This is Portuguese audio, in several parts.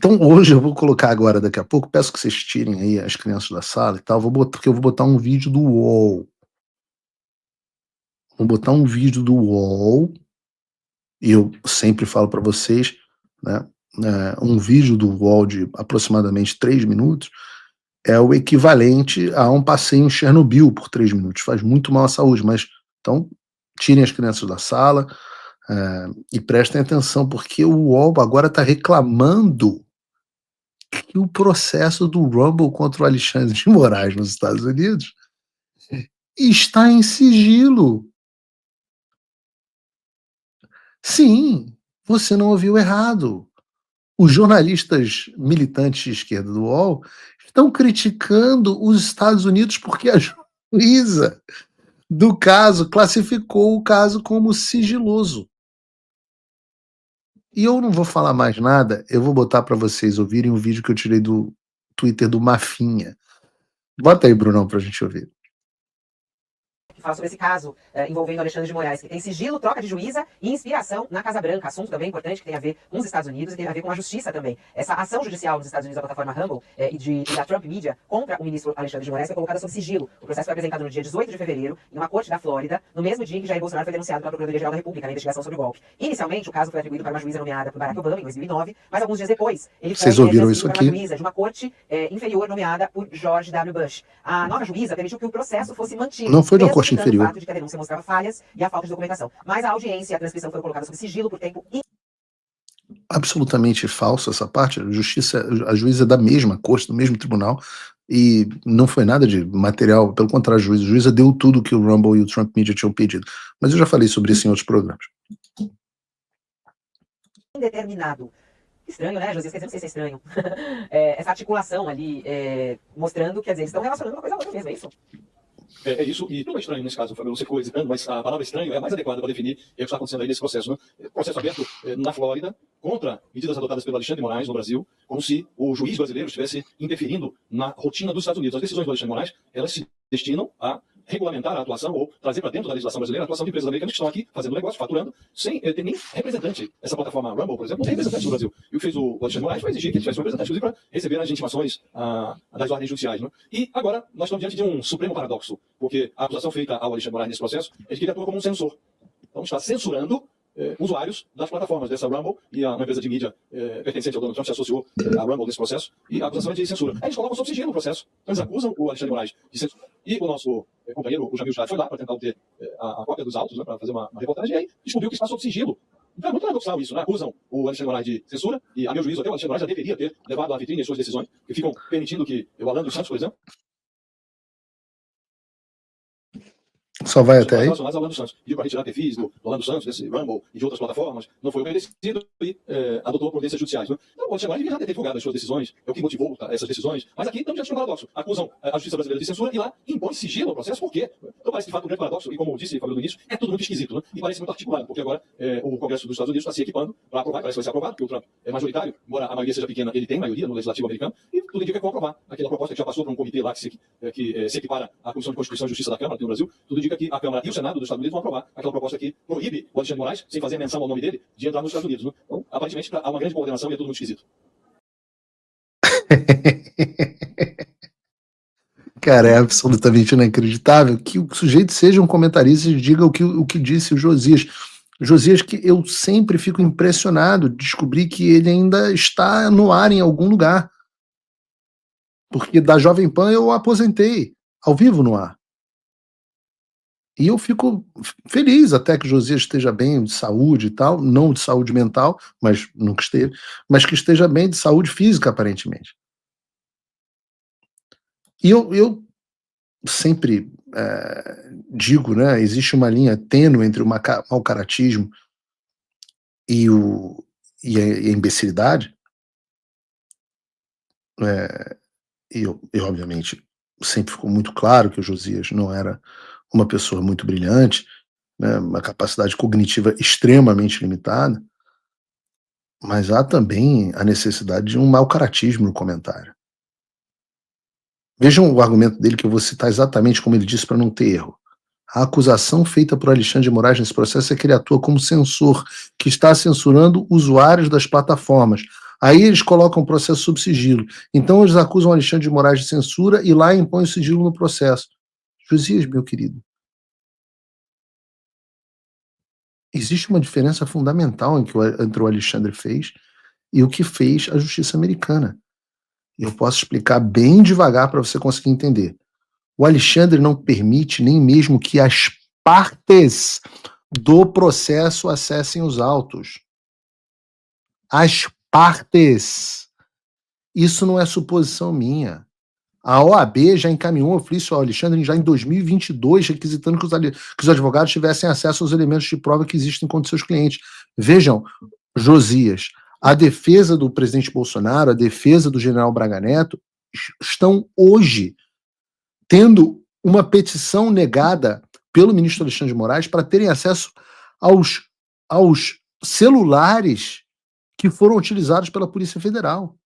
Então hoje eu vou colocar agora, daqui a pouco, peço que vocês tirem aí as crianças da sala e tal, porque eu vou botar um vídeo do UOL. Vou botar um vídeo do UOL, e eu sempre falo para vocês, né, um vídeo do UOL de aproximadamente 3 minutos é o equivalente a um passeio em Chernobyl por 3 minutos. Faz muito mal à saúde, mas então tirem as crianças da sala, e prestem atenção, porque o UOL agora está reclamando que o processo do Rumble contra o Alexandre de Moraes nos Estados Unidos está em sigilo. Sim, você não ouviu errado. Os jornalistas militantes de esquerda do UOL estão criticando os Estados Unidos porque a juíza do caso classificou o caso como sigiloso. E eu não vou falar mais nada, eu vou botar para vocês ouvirem um vídeo que eu tirei do Twitter do Mafinha. Bota aí, Brunão, pra gente ouvir. Fala sobre esse caso envolvendo Alexandre de Moraes, que tem sigilo, troca de juíza e inspiração na Casa Branca. Assunto também importante que tem a ver com os Estados Unidos e tem a ver com a justiça também. Essa ação judicial dos Estados Unidos da plataforma Rumble e da Trump Media contra o ministro Alexandre de Moraes foi colocada sob sigilo. O processo foi apresentado no dia 18 de fevereiro, em uma corte da Flórida, no mesmo dia em que Jair Bolsonaro foi denunciado pela Procuradoria-Geral da República na investigação sobre o golpe. Inicialmente, o caso foi atribuído para uma juíza nomeada por Barack Obama em 2009, mas alguns dias depois, ele foi ouviram isso para aqui? uma juíza de uma corte inferior nomeada por George W. Bush. A nova juíza permitiu que o processo fosse mantido. Não foi de uma corte inferior. De que a denúncia mostrava falhas e a falta de documentação. Mas a audiência e a transcrição foram colocadas sob sigilo por tempo absolutamente falso essa parte. A juíza é da mesma corte, do mesmo tribunal, e não foi nada de material, pelo contrário, a juíza deu tudo que o Rumble e o Trump Media tinham pedido. Mas eu já falei sobre isso em outros programas. Indeterminado. Estranho, né, Josias? Quer dizer, não sei se é estranho. Essa articulação ali, mostrando, quer dizer, eles estão relacionando uma coisa a outra mesmo, é isso? É isso, e não é estranho nesse caso, Fábio, você ficou hesitando, mas a palavra estranho é a mais adequada para definir o que está acontecendo aí nesse processo. Né? Processo aberto na Flórida contra medidas adotadas pelo Alexandre de Moraes no Brasil, como se o juiz brasileiro estivesse interferindo na rotina dos Estados Unidos. As decisões do Alexandre de Moraes, elas se destinam a regulamentar a atuação ou trazer para dentro da legislação brasileira a atuação de empresas americanas que estão aqui fazendo negócio, faturando, sem ter nem representante. Essa plataforma Rumble, por exemplo, não tem representante no Brasil. E o que fez o Alexandre de Moraes foi exigir que ele tivesse um representante, inclusive para receber as intimações das ordens judiciais. Né? E agora nós estamos diante de um supremo paradoxo, porque a acusação feita ao Alexandre de Moraes nesse processo é de que ele atua como um censor. Então está censurando usuários das plataformas dessa Rumble, e uma empresa de mídia pertencente ao Donald Trump se associou à Rumble nesse processo, e a acusação é de censura. Aí eles colocam sob sigilo no processo. Então eles acusam o Alexandre de Moraes de censura. E o nosso companheiro, o Jamil Chad, foi lá para tentar obter a cópia dos autos, né, para fazer uma reportagem, e aí descobriu que está sob sigilo. Então é muito paradoxal isso, né? Acusam o Alexandre de Moraes de censura, e a meu juízo até o Alexandre de Moraes já deveria ter levado à vitrine as suas decisões, que ficam permitindo que o Alan dos Santos, por exemplo, só vai até aí. Relacionados ao Alan dos Santos. Pediu para retirar perfis do Alan dos Santos, desse Rumble e de outras plataformas, não foi obedecido e adotou providências judiciais. Né? Então, o Alexandre Moraes devia já ter divulgado as suas decisões, é o que motivou essas decisões, mas aqui estamos diante de um paradoxo. Acusam a justiça brasileira de censura e lá impõe sigilo ao processo, por quê? Então parece de fato um grande paradoxo, e como disse Fábio no início, é tudo muito esquisito, né? E parece muito articulado, porque agora o Congresso dos Estados Unidos está se equipando para aprovar, parece que vai ser aprovado, porque o Trump é majoritário, embora a maioria seja pequena, ele tem maioria no legislativo americano, e tudo indica que vão aprovar aquela proposta que já passou para um comitê lá que se equipara à Comissão de Constituição e Justiça da Câmara aqui no Brasil, tudo indica que a Câmara e o Senado dos Estados Unidos vão aprovar aquela proposta que proíbe o Alexandre de Moraes, sem fazer menção ao nome dele, de entrar nos Estados Unidos. Né? Então, aparentemente, há uma grande coordenação e é tudo muito esquisito. Cara, é absolutamente inacreditável que o sujeito seja um comentarista e diga o que disse o Josias. Josias, que eu sempre fico impressionado de descobrir que ele ainda está no ar em algum lugar. Porque da Jovem Pan eu o aposentei, ao vivo no ar. E eu fico feliz até que Josias esteja bem de saúde e tal, não de saúde mental, mas nunca esteve, mas que esteja bem de saúde física, aparentemente. E eu sempre digo, né, existe uma linha tênue entre o mau caratismo e a imbecilidade, e obviamente sempre ficou muito claro que o Josias não era uma pessoa muito brilhante, né, uma capacidade cognitiva extremamente limitada, mas há também a necessidade de um mau caratismo no comentário. Vejam o argumento dele, que eu vou citar exatamente como ele disse para não ter erro. A acusação feita por Alexandre de Moraes nesse processo é que ele atua como censor, que está censurando usuários das plataformas. Aí eles colocam o processo sob sigilo. Então eles acusam o Alexandre de Moraes de censura e lá impõem o sigilo no processo. Josias, meu querido, existe uma diferença fundamental entre o Alexandre fez e o que fez a justiça americana. E eu posso explicar bem devagar para você conseguir entender. O Alexandre não permite nem mesmo que as partes do processo acessem os autos. As partes. Isso não é suposição minha. A OAB já encaminhou um ofício ao Alexandre já em 2022, requisitando que os advogados tivessem acesso aos elementos de prova que existem contra seus clientes. Vejam, Josias, a defesa do presidente Bolsonaro, a defesa do general Braga Neto, estão hoje tendo uma petição negada pelo ministro Alexandre de Moraes para terem acesso aos celulares que foram utilizados pela Polícia Federal.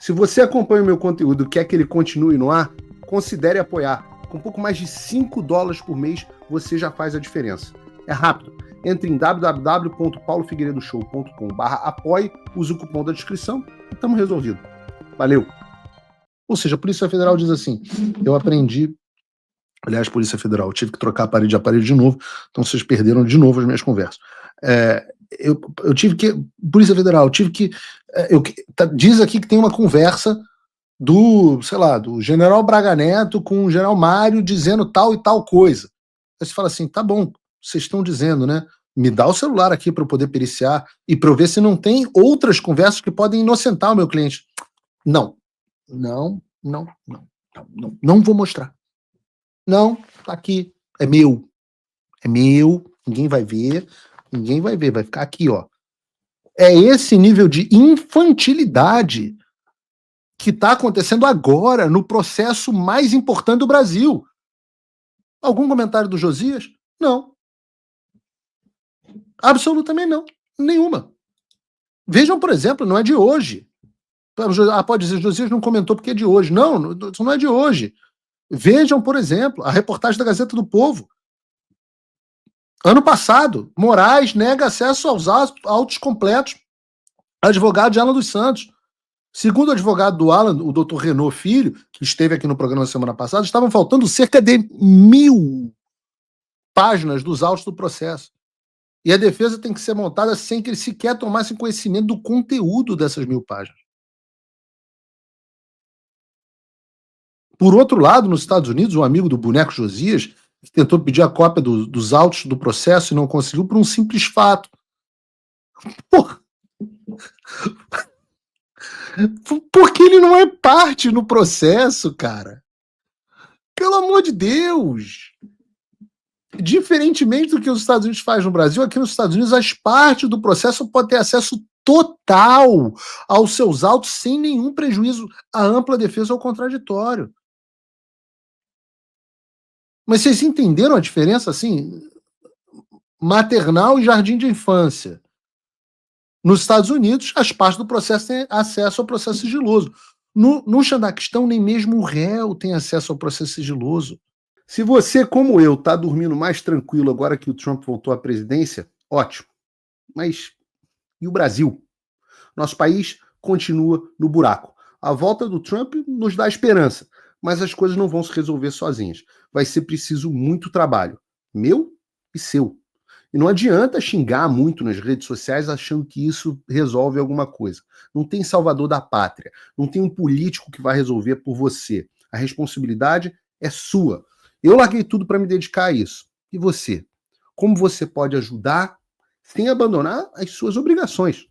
Se você acompanha o meu conteúdo e quer que ele continue no ar, considere apoiar. Com pouco mais de $5 por mês, você já faz a diferença. É rápido. Entre em www.paulofigueiredoshow.com/apoie, use o cupom da descrição e estamos resolvidos. Valeu! Ou seja, a Polícia Federal diz assim, eu aprendi, aliás, Polícia Federal, eu tive que trocar a parede de novo, então vocês perderam de novo as minhas conversas. Eu tive que, Polícia Federal, diz aqui que tem uma conversa do general Braga Neto com o general Mário dizendo tal e tal coisa. Aí você fala assim, tá bom, vocês estão dizendo, né? Me dá o celular aqui para eu poder periciar e para eu ver se não tem outras conversas que podem inocentar o meu cliente. Não vou mostrar. Não, tá aqui, é meu, ninguém vai ver, vai ficar aqui, ó. É esse nível de infantilidade que está acontecendo agora no processo mais importante do Brasil. Algum comentário do Josias? Não. Absolutamente não. Nenhuma. Vejam, por exemplo, não é de hoje. Pode dizer, Josias não comentou porque é de hoje. Não, isso não é de hoje. Vejam, por exemplo, a reportagem da Gazeta do Povo. Ano passado, Moraes nega acesso aos autos completos. Advogado de Alan dos Santos. Segundo o advogado do Alan, o doutor Renaud Filho, que esteve aqui no programa na semana passada, estavam faltando cerca de 1.000 páginas dos autos do processo. E a defesa tem que ser montada sem que eles sequer tomassem conhecimento do conteúdo dessas 1.000 páginas. Por outro lado, nos Estados Unidos, um amigo do boneco Josias que tentou pedir a cópia dos autos do processo e não conseguiu por um simples fato. Porra! Porque ele não é parte no processo, cara. Pelo amor de Deus! Diferentemente do que os Estados Unidos fazem no Brasil, aqui nos Estados Unidos as partes do processo podem ter acesso total aos seus autos sem nenhum prejuízo à ampla defesa ou contraditório. Mas vocês entenderam a diferença, assim? Maternal e jardim de infância. Nos Estados Unidos, as partes do processo têm acesso ao processo sigiloso. No Xandaquistão, nem mesmo o réu tem acesso ao processo sigiloso. Se você, como eu, está dormindo mais tranquilo agora que o Trump voltou à presidência, ótimo. Mas e o Brasil? Nosso país continua no buraco. A volta do Trump nos dá esperança, mas as coisas não vão se resolver sozinhas. Vai ser preciso muito trabalho, meu e seu. E não adianta xingar muito nas redes sociais achando que isso resolve alguma coisa. Não tem salvador da pátria. Não tem um político que vai resolver por você. A responsabilidade é sua. Eu larguei tudo para me dedicar a isso. E você? Como você pode ajudar sem abandonar as suas obrigações?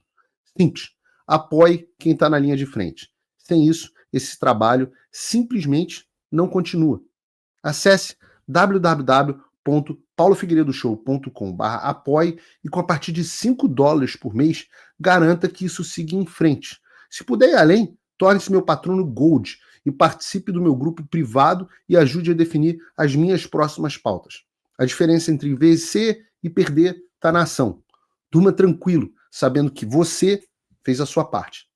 Simples. Apoie quem está na linha de frente. Sem isso, esse trabalho simplesmente não continua. Acesse www.paulofigueiredoshow.com/apoie e com a partir de $5 por mês, garanta que isso siga em frente. Se puder ir além, torne-se meu patrono Gold e participe do meu grupo privado e ajude a definir as minhas próximas pautas. A diferença entre vencer e perder está na ação. Durma tranquilo, sabendo que você fez a sua parte.